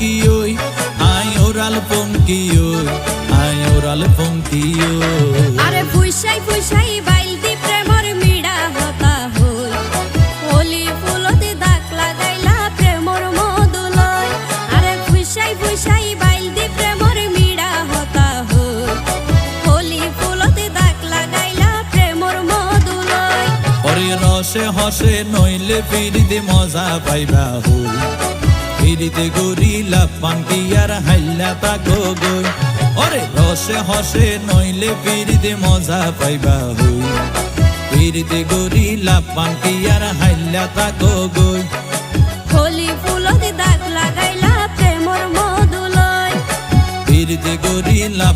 পঙ্কি ওই I oral পঙ্কি ওই I oral পঙ্কি ওই আরে ফুইসাই ফুইসাই বাইলতি প্রেমর মিড়া হতা হই হোলি ফুলতে দাগ লাগাইলা প্রেমর মধুলয় আরে ফুইসাই ফুইসাই বাইলতি প্রেমর মিড়া হতা হই হোলি ফুলতে দাগ লাগাইলা প্রেমর মধুলয় ওরে রসে হসে নইলে ফিরিতে মজা পাইবা হই ফিরিতে গরিলা পান্তি আর হাইলা তাকো গই ওরে রসে হসে নইলে ফিরিতে মজা পাইবা হই ফিরিতে গরিলা পান্তি আর হাইলা তাকো গই হোলি ফুলতে দাগ লাগাইলা প্রেমর মধুলয় ফিরিতে গরিলা